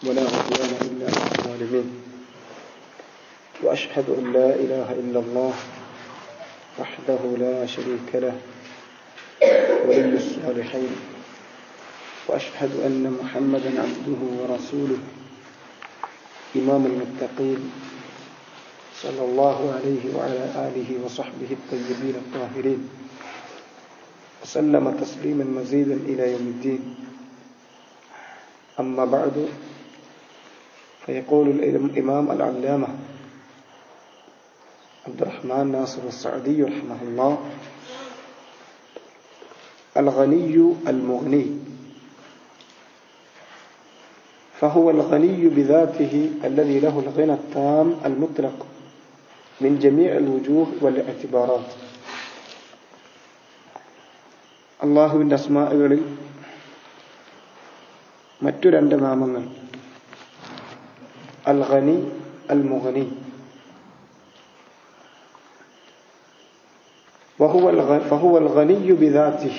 ولا عدوان إلا على الظالمين وأشهد أن لا إله إلا الله وحده لا شريك له ولي الصالحين وأشهد أن محمدا عبده ورسوله إمام المتقين صلى الله عليه وعلى آله وصحبه الطيبين الطاهرين وسلم تسليما مزيدا إلى يوم الدين. أما بعد، فيقول الإمام العلامة عبد الرحمن ناصر السعدي رحمه الله: الغني المغني، فهو الغني بذاته الذي له الغنى التام المطلق من جميع الوجوه والاعتبارات. അള്ളാഹുവിൻ്റെ അസ്മാഉകളിൽ മറ്റു രണ്ട് നാമങ്ങൾ അൽ ഗനി, അൽ മുഗ്നി. فهو الغني بذاته.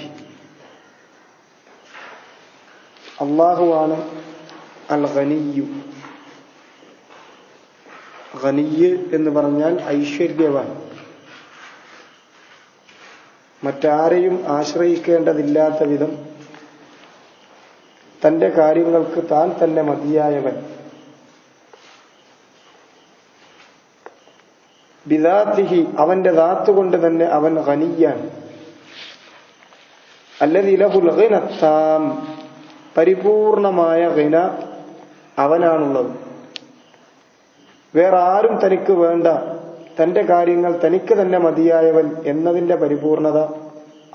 അള്ളാഹുവാണ് അൽ ഗനിയു. ഗനിയ് എന്ന് പറഞ്ഞാൽ ഐശ്വര്യവാൻ, മറ്റാരെയും ആശ്രയിക്കേണ്ടതില്ലാത്ത വിധം തന്റെ കാര്യങ്ങൾക്ക് താൻ തന്നെ മതിയായവൻ. ബിദാത്തിഹി, അവന്റെ ദാത്ത് കൊണ്ട് തന്നെ അവൻ ഗനിയാൻ. അല്ലദീ ലഹുൽ ഗിന താം, പരിപൂർണമായ ഗിന അവനാണുള്ളത്. വേറെ ആരും തനിക്ക് വേണ്ട, തന്റെ കാര്യങ്ങൾ തനിക്ക് തന്നെ മതിയായവൻ എന്നതിന്റെ പരിപൂർണത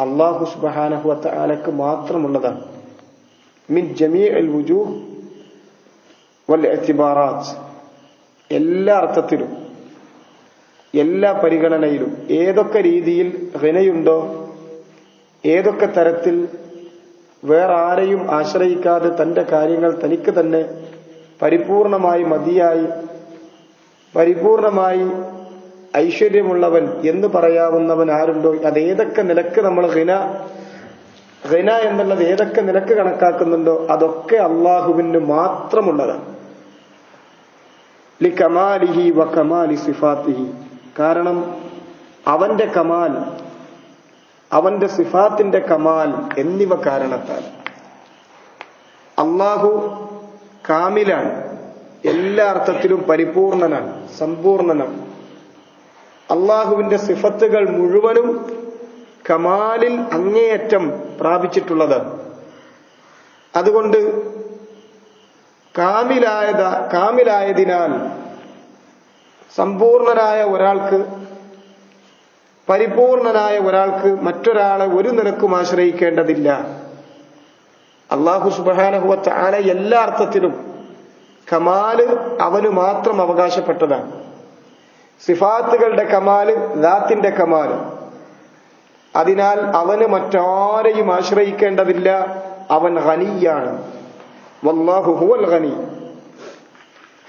അല്ലാഹു സുബ്ഹാനഹു വ തആലക്ക് മാത്രമുള്ളതാണ്. മിൻ ജമീഇൽ വുജൂഹ് വൽ ഇഅ്തിബാറാത്ത്, എല്ലാ അർത്ഥത്തിലും എല്ലാ പരിഗണനയിലും ഏതൊക്കെ രീതിയിൽ ഗിനയുണ്ടോ, ഏതൊക്കെ തരത്തിൽ വേറെ ആരെയും ആശ്രയിക്കാതെ തന്റെ കാര്യങ്ങൾ തനിക്ക് തന്നെ പരിപൂർണമായി മതിയായി പരിപൂർണമായി ഐശ്വര്യമുള്ളവൻ എന്ന് പറയാവുന്നവൻ ആരുണ്ടോ, അതേതൊക്കെ നിലക്ക് നമ്മൾ ഗിന എന്നുള്ളത് ഏതൊക്കെ നിലക്ക് കണക്കാക്കുന്നുണ്ടോ അതൊക്കെ അള്ളാഹുവിന് മാത്രമുള്ളതാണ്. ലികമാലിഹി വ കമാലി സിഫാത്തിഹി, കാരണം അവന്റെ കമാൽ, അവന്റെ സിഫാത്തിന്റെ കമാൽ എന്നിവ കാരണത്താൽ. അള്ളാഹു കാമിലാണ്, എല്ലാ അർത്ഥത്തിലും പരിപൂർണനാണ്, സമ്പൂർണനാണ്. അള്ളാഹുവിന്റെ സിഫത്തുകൾ മുഴുവനും കമാലിൽ അങ്ങേയറ്റം പ്രാപിച്ചിട്ടുള്ളതാണ്. അതുകൊണ്ട് കാമിലായതിനാൽ സമ്പൂർണനായ ഒരാൾക്ക്, പരിപൂർണനായ ഒരാൾക്ക് മറ്റൊരാളെ ഒരു നിലക്കും ആശ്രയിക്കേണ്ടതില്ല. അല്ലാഹു സുബ്ഹാനഹു വ തആല എല്ലാ അർത്ഥത്തിലും കമാല് അവന് മാത്രം അവകാശപ്പെട്ടതാണ്. സിഫാത്തുകളുടെ കമാല്, ദാത്തിന്റെ കമാല്. അതിനാൽ അവന് മറ്റാരെയും ആശ്രയിക്കേണ്ടതില്ല, അവൻ ഗനിയാണ്. വല്ലാഹു ഹുവൽ ഗനി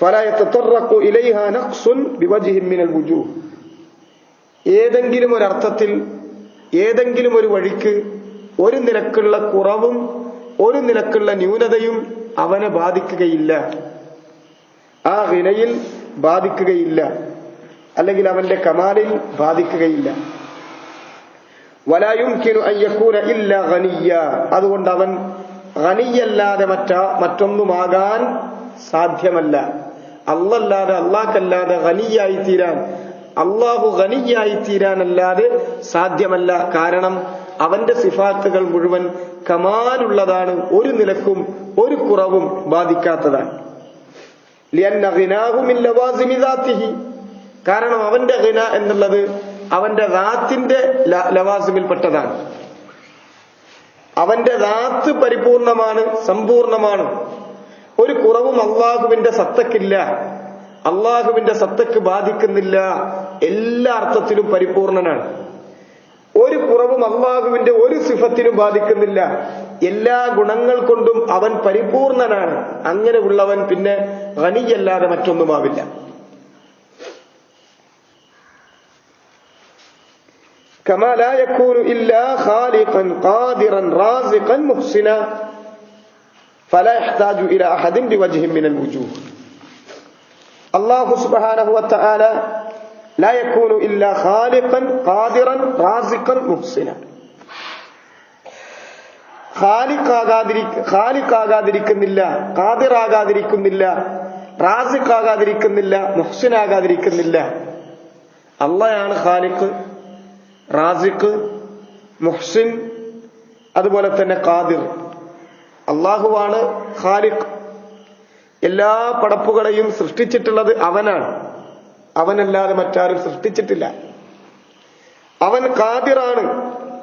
ഫലാ യതതറഖു ഇലൈഹാ നഖ്സുൻ ബിവജ്ഹിൻ മിനൽ വുജൂഹ്. ഏതെങ്കിലും ഒരർത്ഥത്തിൽ, ഏതെങ്കിലും ഒരു വഴിക്ക് ഒരു നിലക്കുള്ള കുറവും ഒരു നിലക്കുള്ള ന്യൂനതയും അവനെ ബാധിക്കുകയില്ല, ആ ഗിനയിൽ ബാധിക്കുകയില്ല, അല്ലെങ്കിൽ അവന്റെ കമാലിൽ ബാധിക്കുകയില്ല. വലാ യുംകിനു അൻ യകൂന ഇല്ലാ ഗനിയ്യ, അതുകൊണ്ട് അവൻ ഗനിയല്ലാതെ മറ്റൊന്നുമാകാൻ സാധ്യമല്ല. അല്ലാതെ, അല്ലാഹ്ക്കല്ലാതെ ഗനിയായി തീരാൻ, അല്ലാഹു ഗനിയായി തീരാനല്ലാതെ സാധ്യമല്ല. കാരണം അവന്റെ സിഫാത്തുകൾ മുഴുവൻ കമാലുള്ളതാണ്, ഒരു നിലക്കും ഒരു കുറവും ബാധിക്കാത്തതാണ്. ലിഅന്ന ഗിനാഹു മിൻ ലവാസിമി ദാത്തിഹി, കാരണം അവന്റെ ഗിന എന്നുള്ളത് അവന്റെ ദാത്തിന്റെ ലവാസിമിൽപ്പെട്ടതാണ്. അവന്റെ ദാത്ത് പരിപൂർണമാണ്, സമ്പൂർണമാണ്. ഒരു കുറവും അള്ളാഹുവിന്റെ സത്തക്കില്ല, അള്ളാഹുവിന്റെ സത്തക്ക് ബാധിക്കുന്നില്ല. എല്ലാ അർത്ഥത്തിലും പരിപൂർണനാണ്. ഒരു കുറവും അള്ളാഹുവിന്റെ ഒരു സിഫത്തിനും ബാധിക്കുന്നില്ല. എല്ലാ ഗുണങ്ങൾ കൊണ്ടും അവൻ പരിപൂർണനാണ്. അങ്ങനെ ഉള്ളവൻ പിന്നെ ഗനിയല്ലാതെ മറ്റൊന്നുമാവില്ല. كما لا يكون إلا خالقا قادرا رازقا محسنا. ഫലാ യഹ്താജു ഇലാ അഹദിൻ ബിവജ്ഹിൻ മിനൽ വുജൂഹ്. അല്ലാഹു സുബ്ഹാനഹു വ തആല ലാ യകൂനു ഇല്ലാ ഖാലിഖൻ ഖാദിറൻ റാസിഖൻ മുഹ്സിനൻ. ഖാലിഖാകാതിരിക്കുന്നില്ല, ഖാദിറാകാതിരിക്കുന്നില്ല, റാസിഖാകാതിരിക്കുന്നില്ല, മുഹ്സിനാകാതിരിക്കുന്നില്ല. അള്ളയാണ് ഖാലിഖ്, റാസിഖ്, മുഹ്സിൻ, അതുപോലെ തന്നെ ഖാദിർ. അള്ളാഹുവാണ് ഖാലിഖ്. എല്ലാ പടപ്പുകളെയും സൃഷ്ടിച്ചിട്ടുള്ളത് അവനാണ്. അവനല്ലാതെ മറ്റാരും സൃഷ്ടിച്ചിട്ടില്ല. അവൻ ഖാദിറാണ്,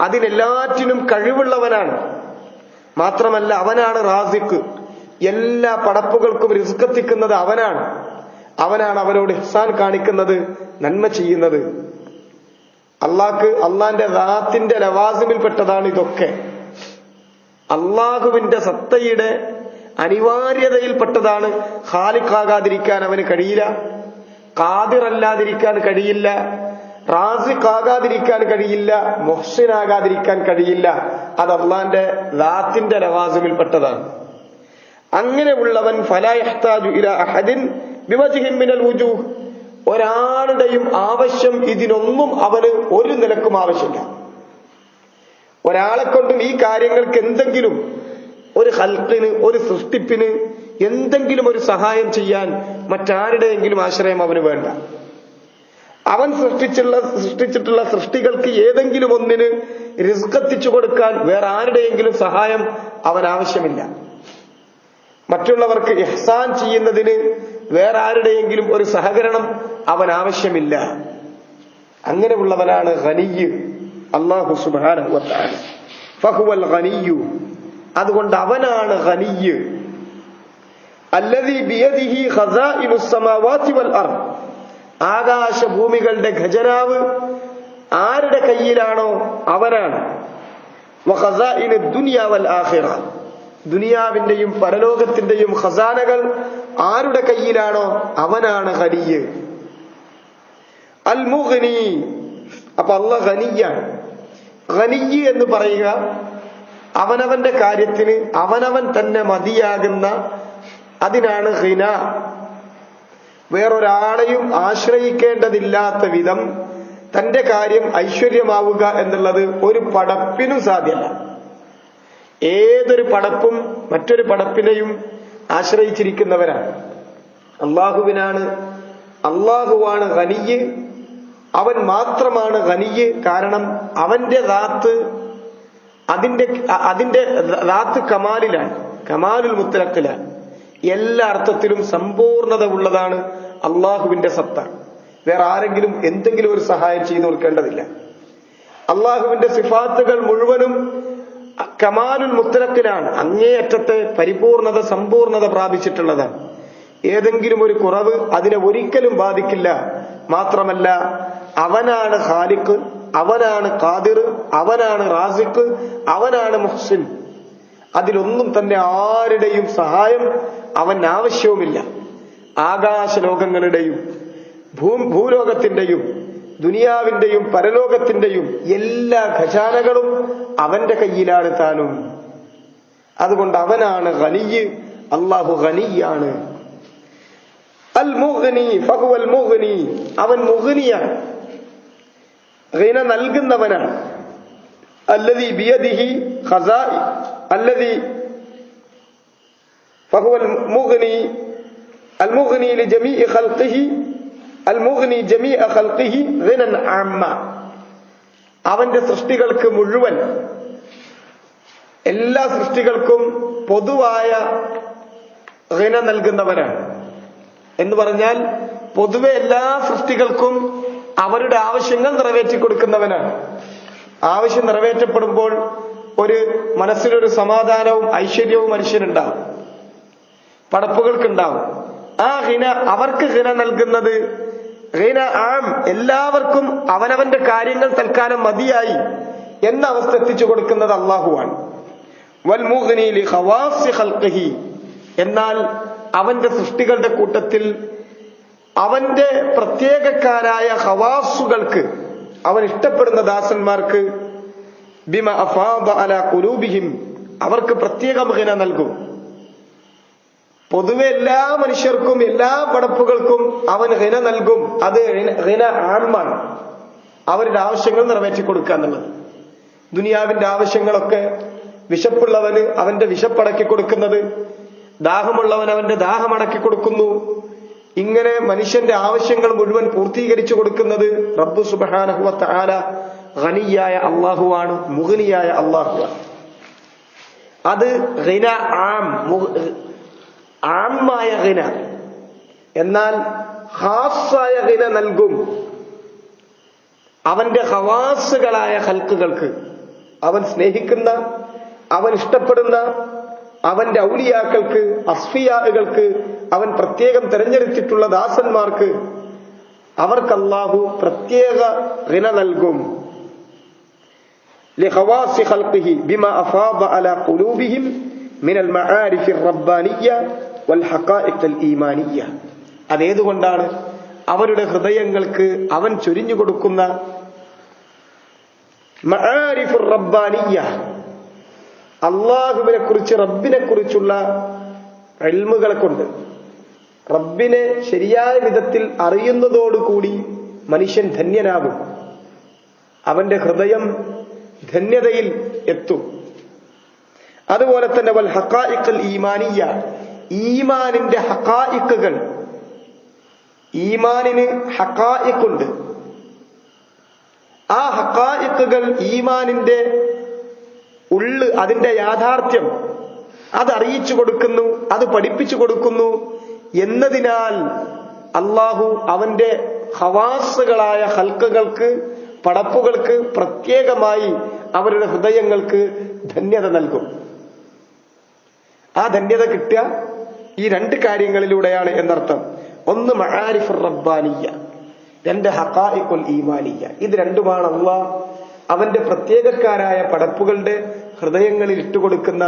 അതിനെല്ലാറ്റിനും കഴിവുള്ളവനാണ്. മാത്രമല്ല അവനാണ് റാസിഖ്. എല്ലാ പടപ്പുകൾക്കും റിസ്കെത്തിക്കുന്നത് അവനാണ്. അവനാണ് അവരോട് ഇഹ്സാൻ കാണിക്കുന്നത്, നന്മ ചെയ്യുന്നത്. അള്ളാന്റെ ദാത്തിന്റെ ലവാസിമിൽപ്പെട്ടതാണ് ഇതൊക്കെ. അള്ളാഹുവിന്റെ സത്തയുടെ അനിവാര്യതയിൽപ്പെട്ടതാണ്. ഖാലിഖാകാതിരിക്കാൻ അവന് കഴിയില്ല, ഖാദിറല്ലാതിരിക്കാൻ കഴിയില്ല, റാസിഖാകാതിരിക്കാൻ കഴിയില്ല, മുഹ്സിനാകാതിരിക്കാൻ കഴിയില്ല. അത് അള്ളാന്റെ ദാത്തിന്റെ ലവാസിമിൽപ്പെട്ടതാണ്. അങ്ങനെയുള്ളവൻ ഫലാ യഹ്താജു ഇലാ അഹദിൻ ബിവജ്ഹിൻ മിനൽ വുജൂഹ്. ഒരാളുടെയും ആവശ്യം ഇതിനൊന്നും അവന് ഒരു നിലക്കും ആവശ്യമില്ല. ഒരാളെ കൊണ്ടും ഈ കാര്യങ്ങൾക്ക് എന്തെങ്കിലും ഒരു ഖൽഖിന്, ഒരു സൃഷ്ടിപ്പിന് എന്തെങ്കിലും ഒരു സഹായം ചെയ്യാൻ മറ്റാരുടെയെങ്കിലും ആശ്രയം അവന് വേണ്ട. അവൻ സൃഷ്ടിച്ചിട്ടുള്ള സൃഷ്ടികൾക്ക് ഏതെങ്കിലും ഒന്നിന് റിസ്ക് എത്തിച്ചു കൊടുക്കാൻ വേറെ ആരുടെയെങ്കിലും സഹായം അവൻ ആവശ്യമില്ല. മറ്റുള്ളവർക്ക് ഇഹ്സാൻ ചെയ്യുന്നതിന് വേറെ ആരുടെയെങ്കിലും ഒരു സഹകരണം അവൻ ആവശ്യമില്ല. അങ്ങനെയുള്ളവനാണ് ഖനിയ്യ്, അല്ലാഹു സുബ്ഹാനഹു വ തആല. ഫഹുവൽ ഖനിയ്യു, അതുകൊണ്ട് അവനാണ് ഖനിയ്യ്. അല്ലദീ ബിയദിഹി ഖസാഇനുസ് സമാവാതി വൽ അർദ്. ആകാശഭൂമികളുടെ ഖജനാവ് ആരുടെ കയ്യിലാണോ അവനാണ്. വഖസാഇനു ദുനിയാ വൽ ആഖിറ. ദുനിയാവിന്റെയും പരലോകത്തിന്റെയും ഖസാനകൾ ആരുടെ കയ്യിലാണോ അവനാണ് ഖനിയ്യ്. അൽ മുഗ്നി, അപ്പൊ അല്ലാഹ് ഖനിയ്യാണ്. ഖനിയ്യ് എന്ന് പറയുക അവനവന്റെ കാര്യത്തിന് അവനവൻ തന്നെ മതിയാകുന്ന, അതിനാണ് ഖിന. വേറൊരാളെയും ആശ്രയിക്കേണ്ടതില്ലാത്ത വിധം തന്റെ കാര്യം ഐശ്വര്യമാവുക എന്നുള്ളത് ഒരു പടപ്പിനും സാധ്യമല്ല. ഏതൊരു പടപ്പും മറ്റൊരു പടപ്പിനെയും ആശ്രയിച്ചിരിക്കുന്നവരാണ്. അള്ളാഹുവാണ് ഖനിയ്യ്. അവൻ മാത്രമാണ് ഖനിയ്യ്. കാരണം അവന്റെ ദാത്ത്, അതിന്റെ ദാത്ത് കമാലിലാണ്, കമാലുൽ മുത്തലഖിലാണ്. എല്ലാ അർത്ഥത്തിലും സമ്പൂർണത ഉള്ളതാണ് അള്ളാഹുവിന്റെ സത്ത. വേറെ ആരെങ്കിലും എന്തെങ്കിലും ഒരു സഹായം ചെയ്തു കൊടുക്കേണ്ടതില്ല. അള്ളാഹുവിന്റെ സിഫാത്തുകൾ മുഴുവനും കമാലുൽ മുത്തലഖിലാണ്, അങ്ങേയറ്റത്തെ പരിപൂർണത, സമ്പൂർണത പ്രാപിച്ചിട്ടുള്ളതാണ്. ഏതെങ്കിലും ഒരു കുറവ് അതിനെ ഒരിക്കലും ബാധിക്കില്ല. മാത്രമല്ല അവനാണ് ഖാലിഖ്, അവനാണ് ഖാദിർ, അവനാണ് റാസിഖ്, അവനാണ് മുഹ്സിൻ. അതിലൊന്നും തന്നെ ആരുടെയും സഹായം അവൻ ആവശ്യവുമില്ല. ആകാശലോകങ്ങളുടെയും ഭൂലോകത്തിന്റെയും ദുനിയാവിന്റെയും പരലോകത്തിന്റെയും എല്ലാ ഖജാനകളും അവന്റെ കയ്യിലാണ് താനും. അതുകൊണ്ട് അവനാണ് ഖനിയ്യ്, അല്ലാഹു ഖനിയ്യാണ്. അൽ മുഗ്നി, ഫഹുവൽ മുഗ്നി, അവൻ മുഗ്നിയാണ്, ഖിന നൽകുന്നവനാണ്. അല്ലദീ ബിയദിഹി ഖസാഇ, അല്ലദീ ഫഹുവൽ മുഗ്നി, അൽ മുഗ്നി ലിജമീഇ ഖൽഖിഹി, അൽ മുഗ്നി ജമീഅ ഖൽഖിഹി ഖിനൻ അമ്മ. അവന്റെ സൃഷ്ടികൾക്ക് മുഴുവൻ, എല്ലാ സൃഷ്ടികൾക്കും പൊതുവായ ഖിന നൽകുന്നവനാണ്. എന്ന് പറഞ്ഞാൽ പൊതുവെ എല്ലാ സൃഷ്ടികൾക്കും അവരുടെ ആവശ്യങ്ങൾ നിറവേറ്റി കൊടുക്കുന്നവനാണ്. ആവശ്യം നിറവേറ്റപ്പെടുമ്പോൾ ഒരു മനസ്സിലൊരു സമാധാനവും ഐശ്വര്യവും മനുഷ്യനുണ്ടാവും, പടപ്പുകൾക്കുണ്ടാവും. ആ ഖിന, അവർക്ക് ഖിന നൽകുന്നത് ഖിന ആം, എല്ലാവർക്കും അവനവന്റെ കാര്യങ്ങൾ തൽക്കാലം മതിയായി എന്ന അവസ്ഥ എത്തിച്ചു കൊടുക്കുന്നത് അള്ളാഹുവാണ്. വൽ മുഗ്നി ലി ഖവാസി ഖൽഖിഹി, എന്നാൽ അവന്റെ സൃഷ്ടികളുടെ കൂട്ടത്തിൽ അവന്റെ പ്രത്യേകക്കാരായ ഖവാസുകൾക്ക്, അവൻ ഇഷ്ടപ്പെടുന്ന ദാസന്മാർക്ക് ബിമ അഫാദ അലാ ഖുലൂബിഹിം, അവർക്ക് പ്രത്യേകം ഖിന നൽകും. പൊതുവെ എല്ലാ മനുഷ്യർക്കും എല്ലാ പടപ്പുകൾക്കും അവൻ ഹിന നൽകും. അത് ഹിന ആമാണ്, അവരുടെ ആവശ്യങ്ങൾ നിറവേറ്റി കൊടുക്കുക എന്നുള്ളത്. ദുനിയാവിന്റെ ആവശ്യങ്ങളൊക്കെ വിശപ്പുള്ളവന് അവന്റെ വിശപ്പടക്കി കൊടുക്കുന്നത്, ദാഹമുള്ളവൻ അവന്റെ ദാഹമടക്കി കൊടുക്കുന്നു. ഇങ്ങനെ മനുഷ്യന്റെ ആവശ്യങ്ങൾ മുഴുവൻ പൂർത്തീകരിച്ചു കൊടുക്കുന്നത് റബ്ബ് സുബ്ഹാനഹു വ തആല ഗനിയായ അല്ലാഹുവാണ്, മുഗ്നിയായ അല്ലാഹുവാണ്. അത് ഗിന ആമായ ഗിന. എന്നാൽ ഖാസ്സായ ഗിന നൽകും അവന്റെ ഖവാസുകളായ ഖൽഖുകൾക്ക്. അവൻ സ്നേഹിക്കുന്ന, അവൻ ഇഷ്ടപ്പെടുന്ന അവന്റെ ഔലിയാക്കൾക്ക്, അസ്ഫിയാകൾക്ക്, അവൻ പ്രത്യേകം തെരഞ്ഞെടുത്തിട്ടുള്ള ദാസന്മാർക്ക്, അവർക്ക് അല്ലാഹു പ്രത്യേക ഗിന നൽകും. لخواص خلقه بما أفاض على قلوبهم من المعارف الربانية والحقائق الإيمانية. അതേതുകൊണ്ടാണ് അവരുടെ ഹൃദയങ്ങൾക്ക് അവൻ ചൊരിഞ്ഞു കൊടുക്കുന്ന മആരിഫുർ റബ്ബാനിയ്യ, അള്ളാഹുവിനെ കുറിച്ച്, റബ്ബിനെ കുറിച്ചുള്ള ഇൽമുകളെ കൊണ്ട്, റബ്ബിനെ ശരിയായ വിധത്തിൽ അറിയുന്നതോടുകൂടി മനുഷ്യൻ ധന്യനാകും. അവന്റെ ഹൃദയം ധന്യതയിൽ എത്തും. അതുപോലെ തന്നെ വൽ ഹഖായിഖുൽ ഈമാനിയ്യ, ഈമാനിന്റെ ഹഖായിഖുകൾ. ഈമാനിന് ഹഖായിഖുണ്ട്. ആ ഹഖായിഖുകൾ, ഈമാനിന്റെ ഉള്ള്, അതിന്റെ യാഥാർത്ഥ്യം അത് അറിയിച്ചു കൊടുക്കുന്നു, അത് പഠിപ്പിച്ചു കൊടുക്കുന്നു എന്നതിനാൽ അള്ളാഹു അവന്റെ ഖവാസുകളായ ഖൽഖുകൾക്ക്, പടപ്പുകൾക്ക് പ്രത്യേകമായി അവരുടെ ഹൃദയങ്ങൾക്ക് ധന്യത നൽകും. ആ ധന്യത കിട്ടുക ഈ രണ്ട് കാര്യങ്ങളിലൂടെയാണ് എന്നർത്ഥം. ഒന്ന് മആരിഫുർ റബ്ബാനിയ്യ, രണ്ട് ഹഖായിഖുൽ ഈമാനിയ്യ. ഇത് രണ്ടുമാണ് അള്ളാഹ് അവന്റെ പ്രത്യേകക്കാരായ പടപ്പുകളുടെ ഹൃദയങ്ങളിൽ ഇട്ടുകൊടുക്കുന്ന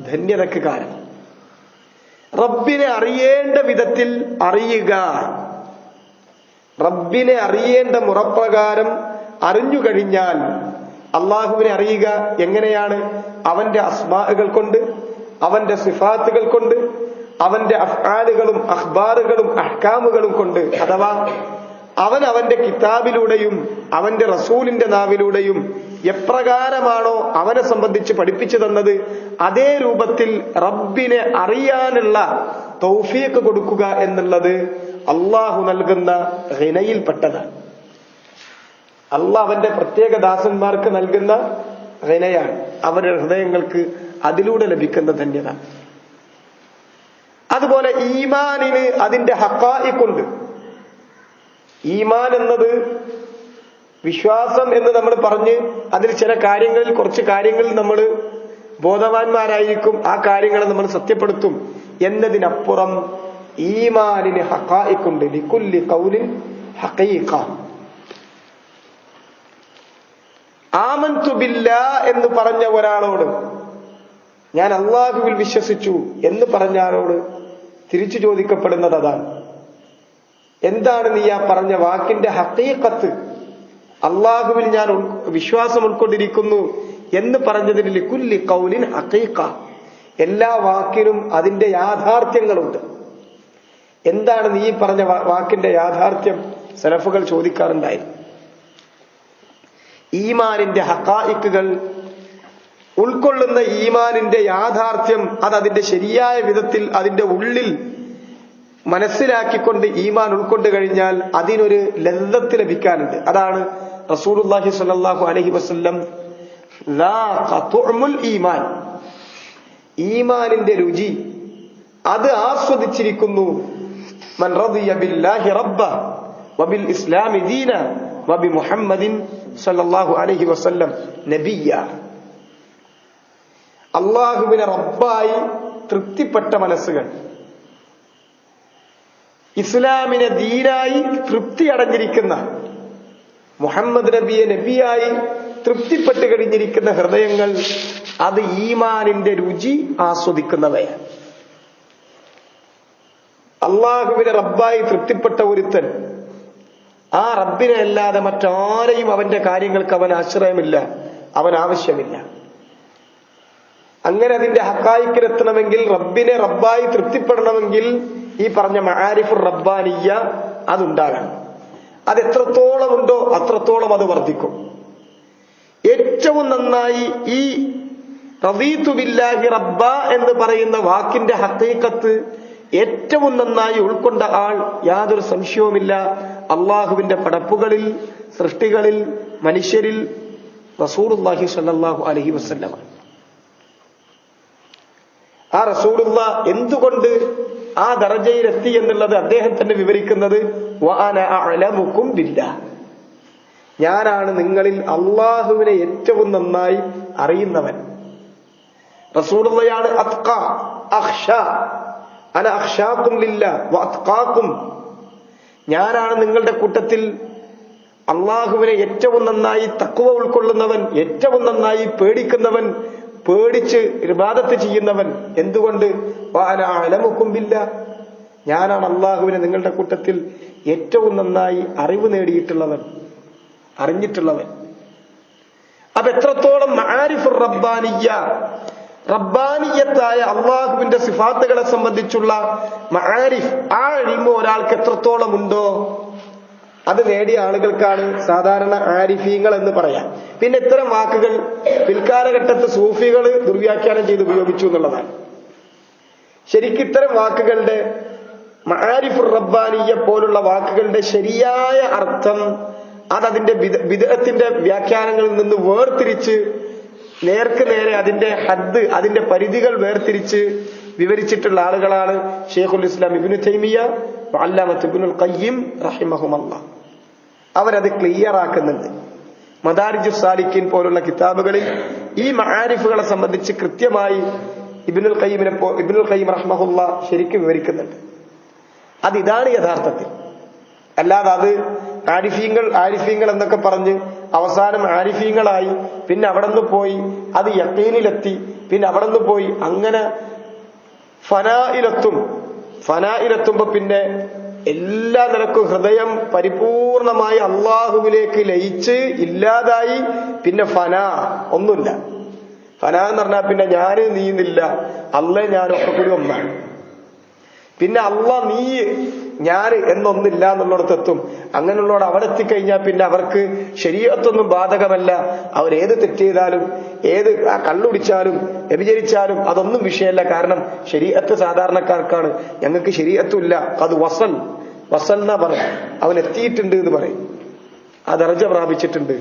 ധന്യതക്ക് കാരണം. റബ്ബിനെ അറിയേണ്ട വിധത്തിൽ അറിയുക, റബ്ബിനെ അറിയേണ്ട മുറപ്രകാരം അറിഞ്ഞു കഴിഞ്ഞാൽ, അള്ളാഹുവിനെ അറിയുക എങ്ങനെയാണ്? അവന്റെ അസ്മാഉകൾ കൊണ്ട്, അവന്റെ സിഫാത്തുകൾ കൊണ്ട്, അവന്റെ അഫ്ആലുകളും അഖ്ബാറുകളും അഹ്കാമുകളും കൊണ്ട്. അഥവാ അവൻ അവന്റെ കിതാബിലൂടെയും അവന്റെ റസൂലിന്റെ നാവിലൂടെയും എപ്രകാരമാണോ അവനെ സംബന്ധിച്ച് പഠിപ്പിച്ചു തന്നത്, അതേ രൂപത്തിൽ റബ്ബിനെ അറിയാനുള്ള തൗഫീഖ് കൊടുക്കുക എന്നുള്ളത് അള്ളാഹു നൽകുന്ന ഹിനയിൽപ്പെട്ടതാണ്. അള്ളാഹ് അവന്റെ പ്രത്യേക ദാസന്മാർക്ക് നൽകുന്ന ഹിനയാണ്, അവരുടെ ഹൃദയങ്ങൾക്ക് അതിലൂടെ ലഭിക്കുന്ന ധന്യത. അതുപോലെ ഈമാനിന് അതിന്റെ ഹഖായിഖുണ്ട്. ഈമാൻ എന്നത് വിശ്വാസം എന്ന് നമ്മൾ പറഞ്ഞ് അതിൽ ചില കാര്യങ്ങളിൽ, കുറച്ച് കാര്യങ്ങളിൽ നമ്മൾ ബോധവാന്മാരായിരിക്കും, ആ കാര്യങ്ങളെ നമ്മൾ സത്യപ്പെടുത്തും എന്നതിനപ്പുറം ഈമാനിന് ഹഖായിഖുണ്ട്. ലികുല്ലി ഖൗലിൻ ഹഖീഖ. ആമന്തു ബില്ലാഹ് എന്ന് പറഞ്ഞ ഒരാളോട്, ഞാൻ അള്ളാഹുവിൽ വിശ്വസിച്ചു എന്ന് പറഞ്ഞാലോട് തിരിച്ചു ചോദിക്കപ്പെടുന്നത് അതാണ്. എന്താണ് നീ ആ പറഞ്ഞ വാക്കിന്റെ ഹഖീഖത്ത്? അള്ളാഹുവിൽ ഞാൻ വിശ്വാസം ഉൾക്കൊണ്ടിരിക്കുന്നു എന്ന് പറഞ്ഞതിന് ലികുല്ലി ഖൗലിൻ ഹഖീഖ, എല്ലാ വാക്കിനും അതിന്റെ യാഥാർത്ഥ്യങ്ങളുണ്ട്. എന്താണ് നീ പറഞ്ഞ വാക്കിന്റെ യാഥാർത്ഥ്യം? സലഫുകൾ ചോദിക്കാറുണ്ടായിരുന്നു. ഈമാനിന്റെ ഹഖായിഖുകൾ ഉൾക്കൊള്ളുന്ന ഈമാനിന്റെ യാഥാർത്ഥ്യം, അത് അതിന്റെ ശരിയായ വിധത്തിൽ അതിന്റെ ഉള്ളിൽ മനസ്സിലാക്കിക്കൊണ്ട് ഈമാൻ ഉൾക്കൊണ്ടു കഴിഞ്ഞാൽ അതിനൊരു ലദ്ദത്ത് ലഭിക്കാനുണ്ട്. അതാണ് റസൂലുള്ളാഹി സ്വല്ലല്ലാഹു അലൈഹി വസല്ലം ഈമാൻ, ഈമാനിന്റെ രുചി അത് ആസ്വദിച്ചിരിക്കുന്നു. മൻ റദിയ ബില്ലാഹി റബ്ബ വബിൽ ഇസ്ലാമി ദീന വബി മുഹമ്മദിൻ സ്വല്ലല്ലാഹു അലൈഹി വസല്ലം നബിയ്യ. അള്ളാഹുവിനെ റബ്ബായി തൃപ്തിപ്പെട്ട മനസ്സുകൾ, ഇസ്ലാമിനെ ദീനായി തൃപ്തി അടഞ്ഞിരിക്കുന്ന, മുഹമ്മദ് നബിയെ നബിയായി തൃപ്തിപ്പെട്ട് കഴിഞ്ഞിരിക്കുന്ന ഹൃദയങ്ങൾ, അത് ഈമാനിന്റെ രുചി ആസ്വദിക്കുന്നവയാണ്. അള്ളാഹുവിനെ റബ്ബായി തൃപ്തിപ്പെട്ട ഒരുത്തൻ ആ റബ്ബിനെ അല്ലാതെ മറ്റാരെയും അവന്റെ കാര്യങ്ങൾക്ക് അവൻ ആശ്രയമില്ല, അവൻ ആവശ്യമില്ല. അങ്ങനെ അതിന്റെ ഹക്കായിക്കിലെത്തണമെങ്കിൽ, റബ്ബിനെ റബ്ബായി തൃപ്തിപ്പെടണമെങ്കിൽ ഈ പറഞ്ഞ മആരിഫുർ റബ്ബാനിയ്യ അതുണ്ടാകണം. അത് എത്രത്തോളം ഉണ്ടോ അത്രത്തോളം അത് വർദ്ധിക്കും. ഏറ്റവും നന്നായി ഈ റദീതു ബില്ലാഹി റബ്ബ എന്ന് പറയുന്ന വാക്കിന്റെ ഹഖീഖത്ത് ഏറ്റവും നന്നായി ഉൾക്കൊണ്ട ആൾ യാതൊരു സംശയവുമില്ല അള്ളാഹുവിന്റെ പടപ്പുകളിൽ, സൃഷ്ടികളിൽ, മനുഷ്യരിൽ റസൂലുള്ളാഹി സ്വല്ലല്ലാഹു അലൈഹി വസല്ലം. ആ റസൂലുള്ള എന്തുകൊണ്ട് ആ ദറജയിലെത്തി എന്നുള്ളത് അദ്ദേഹം തന്നെ വിവരിക്കുന്നത് വഅന അഅലമുകും ബില്ലാഹ്, ഞാനാണ് നിങ്ങളിൽ അള്ളാഹുവിനെ ഏറ്റവും നന്നായി അറിയുന്നവൻ. റസൂലുള്ളയാണ് അത്ഖ, അഖ്ഷ, അന അഖ്ഷാകും ലില്ലാഹ് വഅത്ഖാകും, ഞാനാണ് നിങ്ങളുടെ കൂട്ടത്തിൽ അള്ളാഹുവിനെ ഏറ്റവും നന്നായി തഖ്വ ഉൾക്കൊള്ളുന്നവൻ, ഏറ്റവും നന്നായി പേടിക്കുന്നവൻ, പേടിച്ച് ഇബാദത്ത് ചെയ്യുന്നവൻ. എന്തുകൊണ്ട്? വഅന അഅലമുകും ബില്ലാഹ്, ഞാനാണ് അള്ളാഹുവിനെ നിങ്ങളുടെ കൂട്ടത്തിൽ ഏറ്റവും നന്നായി അറിവ് നേടിയിട്ടുള്ളവൻ, അറിഞ്ഞിട്ടുള്ളവൻ. അപ്പൊ എത്രത്തോളം മആരിഫുർ റബ്ബാനിയ്യ, റബ്ബാനിയത്തായ അള്ളാഹുവിന്റെ സിഫാത്തുകളെ സംബന്ധിച്ചുള്ള മആരിഫ്, ആ ഇൽമ് ഒരാൾക്ക് എത്രത്തോളം ഉണ്ടോ അത് നേടിയ ആളുകൾക്കാണ് സാധാരണ ആരിഫീങ്ങൾ എന്ന് പറയാം. പിന്നെ ഇത്തരം വാക്കുകൾ പിൽക്കാലഘട്ടത്ത് സൂഫികൾ ദുർവ്യാഖ്യാനം ചെയ്ത് ഉപയോഗിച്ചു എന്നുള്ളതാണ്. ശരിക്കും ഇത്തരം വാക്കുകളുടെ മആരിഫുർ റബ്ബാനിയ്യ പോലുള്ള വാക്കുകളുടെ ശരിയായ അർത്ഥം അതതിന്റെ ബിദ്അത്തിന്റെ വ്യാഖ്യാനങ്ങളിൽ നിന്ന് വേർതിരിച്ച് നേർക്ക് നേരെ അതിന്റെ ഹദ്, അതിന്റെ പരിധികൾ വേർതിരിച്ച് വിവരിച്ചിട്ടുള്ള ആളുകളാണ് ശൈഖുൽ ഇസ്ലാം ഇബ്നു തൈമിയ്യ, അല്ലാമത്ത് ഇബ്നുൽ ഖയ്യിം റഹിമഹുമല്ലാഹ്. അവരത് ക്ലിയർ ആക്കുന്നുണ്ട്. മദാരിജുസ് സാലിക്കീൻ പോലുള്ള കിതാബുകളിൽ ഈ മആരിഫുകളെ സംബന്ധിച്ച് കൃത്യമായി ഇബ്നുൽ ഖയ്യിം റഹിമഹുല്ലാഹ് ശരിക്കും വിവരിക്കുന്നുണ്ട്. അതിതാണ് യഥാർത്ഥത്തിൽ. അല്ലാതെ അത് ആരിഫീങ്ങൾ എന്നൊക്കെ പറഞ്ഞ് അവസാനം ആരിഫീങ്ങളായി, പിന്നെ അവിടെ നിന്ന് പോയി അത് യഖീനിലെത്തി, പിന്നെ അവിടെ നിന്ന് പോയി അങ്ങനെ ഫനായിലെത്തുമ്പോ പിന്നെ എല്ലാ നിലക്കും ഹൃദയം പരിപൂർണമായി അള്ളാഹുവിലേക്ക് ലയിച്ച് ഇല്ലാതായി. പിന്നെ ഒന്നുമില്ല. എന്ന് പറഞ്ഞാൽ പിന്നെ ഞാന് നീന്നില്ല, അള്ളേ ഞാനൊക്കെ കൂടി ഒന്നാണ്. പിന്നെ നീ ഞാൻ എന്നൊന്നില്ല എന്നുള്ളിടത്തെത്തും. അങ്ങനെയുള്ളവർ അവിടെ എത്തിക്കഴിഞ്ഞാൽ പിന്നെ അവർക്ക് ശരീഅത്തൊന്നും ബാധകമല്ല. അവരേത് തെറ്റ് ചെയ്താലും, ഏത് കള്ളുടിച്ചാലും വ്യഭിചരിച്ചാലും അതൊന്നും വിഷയമല്ല. കാരണം ശരീഅത്ത് സാധാരണക്കാർക്കാണ്, ഞങ്ങൾക്ക് ശരീഅത്തുമില്ല. അത് വസൽ എന്നാ പറയും. അവൻ എത്തിയിട്ടുണ്ട് എന്ന് പറയും, ആ ദർജ പ്രാപിച്ചിട്ടുണ്ട്.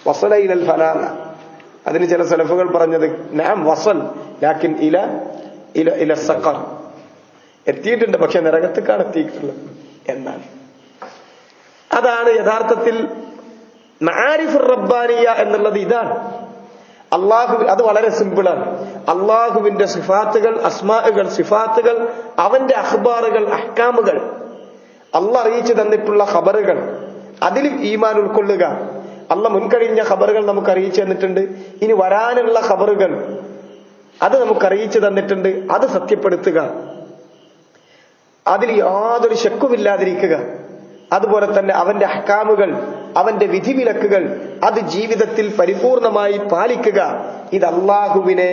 വസല ഇലൽ ഫലാ. അതിന് ചില സലഫുകൾ പറഞ്ഞത് നാം വസൽ ലാക്കിൻ ഇല സഖർ, എത്തിയിട്ടുണ്ട് പക്ഷെ നരകത്തേക്കാണ് എത്തിയിട്ടുള്ളത് എന്നാണ്. അതാണ് യഥാർത്ഥത്തിൽ മആരിഫുർ റബ്ബാനിയ എന്നുള്ളത്. ഇതാണ് അത് വളരെ സിമ്പിളാണ്. അള്ളാഹുവിന്റെ സിഫാത്തുകൾ, അസ്മാഉകൾ, സിഫാത്തുകൾ, അവന്റെ അഖ്ബാറുകൾ, അഹ്കാമുകൾ, അള്ളാഹ് അറിയിച്ചു തന്നിട്ടുള്ള ഖബറുകൾ, അതിൽ ഈമാൻ ഉൾക്കൊള്ളുക. അള്ളാഹ് മുൻകഴിഞ്ഞ ഖബറുകൾ നമുക്ക് അറിയിച്ചു തന്നിട്ടുണ്ട്. ഇനി വരാനുള്ള ഖബറുകൾ അത് നമുക്ക് അറിയിച്ചു തന്നിട്ടുണ്ട്. അത് സത്യപ്പെടുത്തുക, അതിൽ യാതൊരു ശക്കുമില്ലാതിരിക്കുക. അതുപോലെ തന്നെ അവന്റെ അഹ്കാമുകൾ, അവന്റെ വിധിവിലക്കുകൾ അത് ജീവിതത്തിൽ പരിപൂർണമായി പാലിക്കുക. ഇത് അള്ളാഹുവിനെ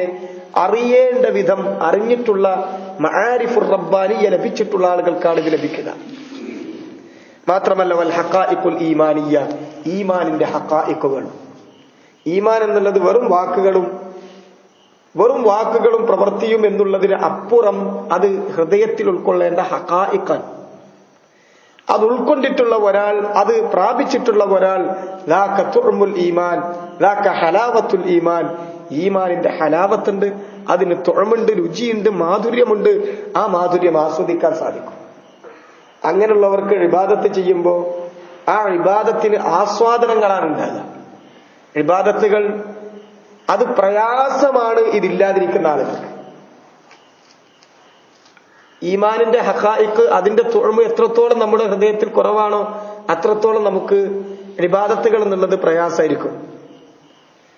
അറിയേണ്ട വിധം അറിഞ്ഞിട്ടുള്ള മആരിഫുർ റബ്ബാനിയ ലഭിച്ചിട്ടുള്ള ആളുകൾക്കാണ് ഇത് ലഭിക്കുക. മാത്രമല്ല വൽ ഹഖായിഖുൽ ഈമാനിയ്യ, ഈമാനിന്റെ ഹഖായിഖുകൾ. ഈമാൻ എന്നുള്ളത് വെറും വാക്കുകളും പ്രവൃത്തിയും എന്നുള്ളതിന് അപ്പുറം അത് ഹൃദയത്തിൽ ഉൾക്കൊള്ളേണ്ട ഹഖായിഖാണ്. അത് ഉൾക്കൊണ്ടിട്ടുള്ള ഒരാൾ, അത് പ്രാപിച്ചിട്ടുള്ള ഒരാൾ, ദാക തുഅമുൽ ഈമാൻ, ദാക ഹലാവത്തുൽ ഈമാൻ, ഈമാനിന്റെ ഹലാവത്തുണ്ട്, അതിന് തുഅമുണ്ട്, രുചിയുണ്ട്, മാധുര്യമുണ്ട്. ആ മാധുര്യം ആസ്വദിക്കാൻ സാധിക്കും. അങ്ങനെയുള്ളവർക്ക് ഇബാദത്ത് ചെയ്യുമ്പോൾ ആ ഇബാദത്തിന് ആസ്വാദനങ്ങളാണ് ഉണ്ടാകുക. ഇബാദത്തുകൾ അത് പ്രയാസമാണ് ഇതില്ലാതിരിക്കുന്ന ആളുകൾക്ക്. ഈമാനിന്റെ ഹഖായിഖ്, അതിന്റെ തുഅമ് എത്രത്തോളം നമ്മുടെ ഹൃദയത്തിൽ കുറവാണോ അത്രത്തോളം നമുക്ക് ഇബാദത്തുകൾ എന്നുള്ളത് പ്രയാസമായിരിക്കും.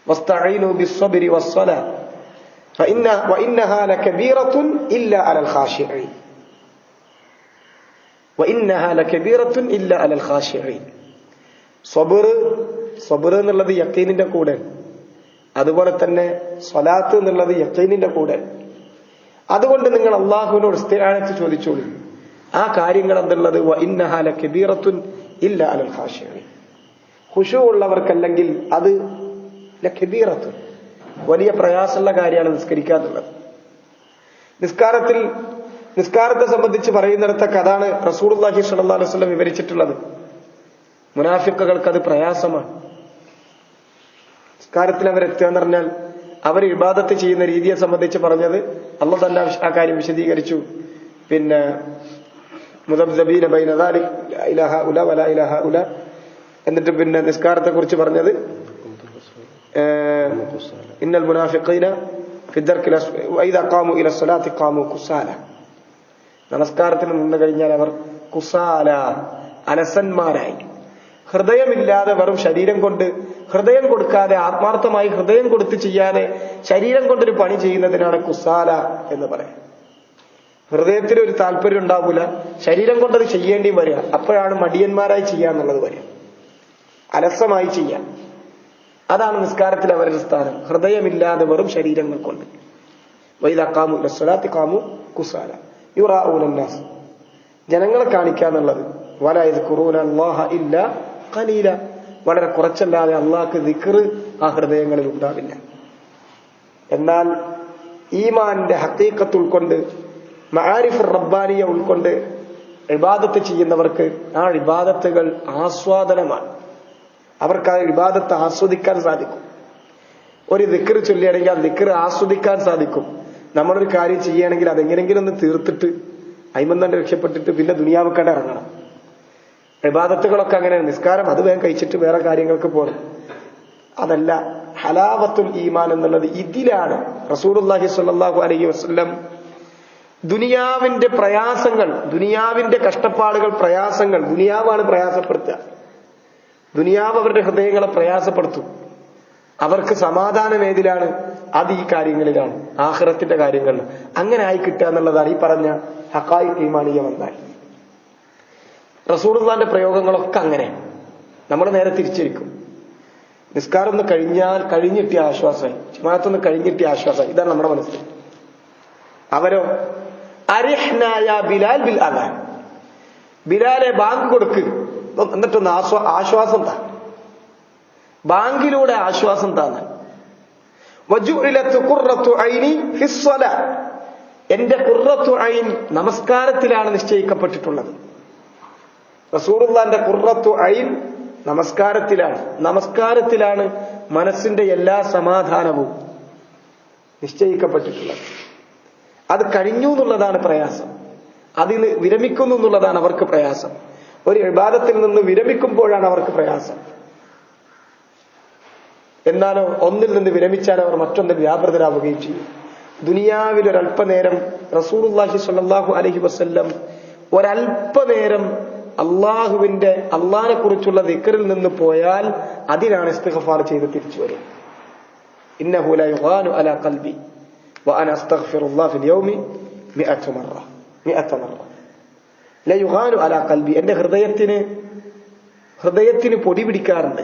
വസ്തഈനു ബിസ്സബ്രി വസ്സലാ വഇന്നഹാ ലകബീറത്തുൻ ഇല്ലാ അലൽ ഖാശിഈൻ. വഇന്നഹാ ലകബീറത്തുൻ ഇല്ലാ അലൽ ഖാശിഈൻ. സബ്ർ എന്നുള്ളത് യഖീനിന്റെ കൂടെ, അതുപോലെ തന്നെ സ്വലാത്ത് എന്നുള്ളത് യഖീനിന്റെ കൂടെ. അതുകൊണ്ട് നിങ്ങൾ അള്ളാഹുവിനോട് ഇസ്തിആനത്ത് ചോദിച്ചോളൂ. ആ കാര്യങ്ങൾ എന്തുള്ളത്? വ ഇന്നഹാ ലകബീറത്തുൻ ഇല്ല അലൽ ഖാശിഈൻ. ഖുശൂ ഉള്ളവർക്കല്ലെങ്കിൽ അത് ലകബീറത്തുൻ, വലിയ പ്രയാസമുള്ള കാര്യമാണ് നിസ്കരിക്കുക എന്നുള്ളത്. നിസ്കാരത്തെ സംബന്ധിച്ച് പറയുന്നിടത്തൊക്കെ അതാണ് റസൂലുള്ളാഹി സ്വല്ലല്ലാഹു അലൈഹി വസല്ലം വിവരിച്ചിട്ടുള്ളത്. മുനാഫിക്കുകൾക്ക് അത് പ്രയാസമാണ്. നിസ്കാരത്തിൽ അവരെത്തുക എന്ന് പറഞ്ഞാൽ അവർ ഇബാദത്ത് ചെയ്യുന്ന രീതിയെ സംബന്ധിച്ച് പറഞ്ഞത് അല്ലാഹു തന്നെ ആ കാര്യം വിശദീകരിച്ചു. പിന്നെ മുദബ്ദബീന ബൈന ദാലിക ലാ ഇലാഹ ഉല വലാ ഇലാഹ ഉല. എന്നിട്ട് പിന്നെ നിസ്കാരത്തെ കുറിച്ച് പറഞ്ഞത് ഇന്നൽ മുനാഫിഖീന ഫി ദർകിൽ അസ്ഫൽ വഇദാ ഖാമു ഇല സ്വലാത്തി ഖാമു കുസാല. നമസ്കാരത്തിന് നിന്ന് കഴിഞ്ഞാൽ അവർ കുസാല, അലസന്മാരായി. ഹൃദയമില്ലാതെ വെറും ശരീരം കൊണ്ട്, ഹൃദയം കൊടുക്കാതെ ആത്മാർത്ഥമായി ഹൃദയം കൊടുത്ത് ചെയ്യാതെ ശരീരം കൊണ്ടൊരു പണി ചെയ്യുന്നതിനാണ് കുസാല എന്ന് പറയാം. ഹൃദയത്തിൽ ഒരു താല്പര്യം ഉണ്ടാവില്ല, ശരീരം കൊണ്ടത് ചെയ്യേണ്ടി വരിക. അപ്പോഴാണ് മടിയന്മാരായി ചെയ്യാന്നുള്ളത് വരിക, അലസമായി ചെയ്യാൻ. അതാണ് നിസ്കാരത്തിൽ അവരുടെ സ്ഥാനം. ഹൃദയമില്ലാതെ വെറും ശരീരങ്ങൾ കൊണ്ട്. വൈദാ ഖാമു ഇല സ്വലാത്തി ഖാമു കുസാല യുറാഊന അന്നാസ്, ജനങ്ങളെ കാണിക്കാന്നുള്ളത്. വലാ യദ്കുറൂന അല്ലാഹ ഇല്ലാ ഖലീല, വളരെ കുറച്ചല്ലാതെ അള്ളാഹ്ക്ക് ദിക്ർ ആ ഹൃദയങ്ങളിൽ ഉണ്ടാവില്ല. എന്നാൽ ഈമാന്റെ ഹഖീഖത്ത് ഉൾക്കൊണ്ട്, മആരിഫ് റബ്ബാനിയ ഉൾക്കൊണ്ട് ഇബാദത്ത് ചെയ്യുന്നവർക്ക് ആ ഇബാദത്തുകൾ ആസ്വാദനമാണ്. അവർക്ക് ആ ഇബാദത്ത് ആസ്വദിക്കാൻ സാധിക്കും. ഒരു ദിക്ർ ചൊല്ലുകയാണെങ്കിൽ ആ ദിക്ർ ആസ്വദിക്കാൻ സാധിക്കും. നമ്മളൊരു കാര്യം ചെയ്യുകയാണെങ്കിൽ അതെങ്ങനെങ്കിലും ഒന്ന് തീർത്തിട്ട് അയിമന്നണ്ട് രക്ഷപ്പെട്ടിട്ട് പിന്നെ ദുനിയാവക്കണ്ട ഇറങ്ങണം. ഇബാദത്തുകളൊക്കെ അങ്ങനെയാണ്. നിസ്കാരം അത് വേഗം കഴിച്ചിട്ട് വേറെ കാര്യങ്ങൾക്ക് പോകണം. അതല്ല, ഹലാവത്തുൽ ഈമാൻ എന്നുള്ളത് ഇതിലാണ്. റസൂലുള്ളാഹി സ്വല്ലല്ലാഹു അലൈഹി വസല്ലം ദുനിയാവിന്റെ പ്രയാസങ്ങൾ, ദുനിയാവിന്റെ കഷ്ടപ്പാടുകൾ, പ്രയാസങ്ങൾ, ദുനിയാവാണ് പ്രയാസപ്പെടുത്തുക. ദുനിയാവ് അവരുടെ ഹൃദയങ്ങളെ പ്രയാസപ്പെടുത്തും. അവർക്ക് സമാധാനം ഏതിലാണ്? അത് ഈ കാര്യങ്ങളിലാണ്, ആഖിറത്തിന്റെ കാര്യങ്ങളിൽ. അങ്ങനെ ആയി കിട്ടുക എന്നുള്ളതാണ് ഈ പറഞ്ഞ ഹഖായിഖ് ഈമാനിയ വന്നാൽ. റസൂലുള്ളാഹിന്റെ പ്രയോഗങ്ങളൊക്കെ അങ്ങനെ. നമ്മൾ നേരെ തിരിച്ചിരിക്കും. നിസ്കാരം ഒന്ന് കഴിഞ്ഞിട്ടിയ ആശ്വാസം, ജമാഅത്തൊന്ന് കഴിഞ്ഞിട്ടിയ ആശ്വാസം, ഇതാണ് നമ്മുടെ മനസ്സിൽ. അവരോ അരിഹ്നായ ബിലാൽ ബിൽ അദാൻ, ബിലാലെ ബാങ്ക് കൊടുക്ക്, എന്നിട്ടൊന്ന് ആശ്വാസം താ, ബാങ്കിലൂടെ ആശ്വാസം താന്ന്. വജുഇലത്ത് ഖുർറത്തു ഐനി ഫിസ്സലാ, എന്റെ ഖുർറത്തു ഐൻ നമസ്കാരത്തിലാണ് നിശ്ചയിക്കപ്പെട്ടിട്ടുള്ളത്. റസൂലുള്ളാഹിന്റെ ഖുർറത്തു ഐൻ നമസ്കാരത്തിലാണ്. നമസ്കാരത്തിലാണ് മനസ്സിന്റെ എല്ലാ സമാധാനവും നിശ്ചയിക്കപ്പെട്ടിട്ടുള്ളത്. അത് കഴിഞ്ഞു എന്നുള്ളതാണ് പ്രയാസം. അതിന് വിരമിക്കുന്നു എന്നുള്ളതാണ് അവർക്ക് പ്രയാസം. ഒരു ഇബാദത്തിൽ നിന്ന് വിരമിക്കുമ്പോഴാണ് അവർക്ക് പ്രയാസം. എന്നാലോ ഒന്നിൽ നിന്ന് വിരമിച്ചാൽ അവർ മറ്റൊന്നിൽ വ്യാപൃതരാവുകയും ചെയ്യും. ദുനിയാവിൽ ഒരല്പനേരം റസൂലുള്ളാഹി സ്വല്ലല്ലാഹു അലൈഹി വസല്ലം ഒരല്പനേരം അള്ളാഹിനെ കുറിച്ചുള്ള ദിക്റിൽ നിന്ന് പോയാൽ അതിനാണ് ഇസ്തിഗ്ഫാർ ചെയ്ത് തിരിച്ചു വരും. ഇന്നഹു ലാ യുഗാനു അലാ ഖൽബി വഅന അസ്തഗ്ഫിറുല്ലാഹ ഫിൽ യൗമി 100 മറ ലാ യുഗാനു അലാ ഖൽബി, എന്റെ ഹൃദയത്തിന് പൊടി പിടിക്കാറുണ്ട്.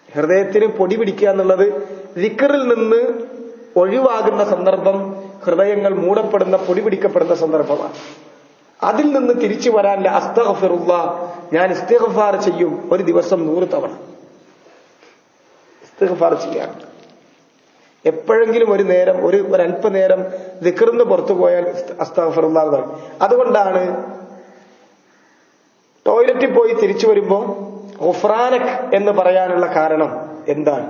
ഹൃദയത്തിന് പൊടി പിടിക്കുക എന്നുള്ളത് ദിക്റിൽ നിന്ന് ഒഴിവാകുന്ന സന്ദർഭം, ഹൃദയങ്ങൾ മൂടപ്പെടുന്ന, പൊടി പിടിക്കപ്പെടുന്ന സന്ദർഭമാണ്. അതിൽ നിന്ന് തിരിച്ചു വരാൻ അസ്തഗ്ഫിറുല്ലാഹ്, ഞാൻ ഇസ്തിഗ്ഫാർ ചെയ്യും, ഒരു ദിവസം 100 തവണ ഇസ്തിഗ്ഫാർ ചെയ്യാറുണ്ട്. എപ്പോഴെങ്കിലും ഒരു നേരം, ഒരല്പനേരം ദിക്റിന്ന് പുറത്തു പോയാൽ അസ്തഗ്ഫിറുല്ലാഹ് എന്ന് പറയും. അതുകൊണ്ടാണ് ടോയ്ലറ്റിൽ പോയി തിരിച്ചു വരുമ്പോ ഗുഫ്രാനക് എന്ന് പറയാനുള്ള കാരണം എന്താണ്?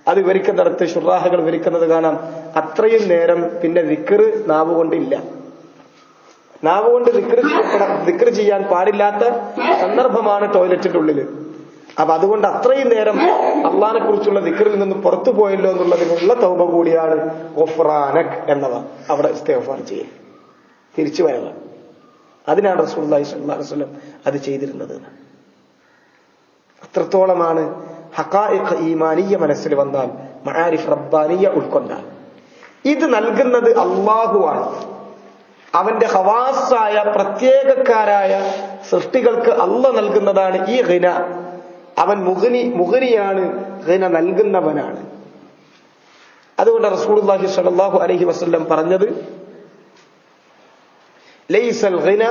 അത് വിവരിക്കുന്നിടത്ത് ശുറാഹകൾ വിവരിക്കുന്നത് കാണാം. അത്രയും നേരം പിന്നെ ദിക്ർ നാവുകൊണ്ടില്ല. നാവുകൊണ്ട് ദിക്ർ ചെയ്യാൻ പാടില്ലാത്ത സന്ദർഭമാണ് ടോയ്ലറ്റിന്റെ ഉള്ളില്. അപ്പൊ അതുകൊണ്ട് അത്രയും നേരം അള്ളാഹിനെ കുറിച്ചുള്ള ദിക്റിൽ നിന്ന് പുറത്തു പോയല്ലോ എന്നുള്ളതിനുള്ള തൗബ കൂടിയാണ് ഗുഫ്രാനക് എന്നവ. അവിടെ ഇസ്തിഗ്ഫാർ ചെയ്യൽ, തിരിച്ചു വരവ്. അതിനാണ് റസൂലുള്ളാഹി സ്വല്ലല്ലാഹു അലൈഹി വസല്ലം അത് ചെയ്തിരുന്നത്. അത്രത്തോളമാണ് ഹഖായിഖ് ഈമാനിയ മനസ്സിൽ വന്നാൽ, മആരിഫ് റബ്ബാനിയ ഉൾക്കൊണ്ടാൽ. ഇത് നൽകുന്നത് അള്ളാഹുവാണ്. അവന്റെ ഖവാസായ പ്രത്യേകക്കാരായ സൃഷ്ടികൾക്ക് അള്ളാഹ് നൽകുന്നതാണ് ഈ ഗിന. അവൻ മുഗ്നിയാണ്, ഗിന നൽകുന്നവനാണ്. അതുകൊണ്ട് റസൂലുള്ളാഹി സ്വല്ലല്ലാഹു അലൈഹി വസല്ലം പറഞ്ഞത് ലൈസൽ ഗിന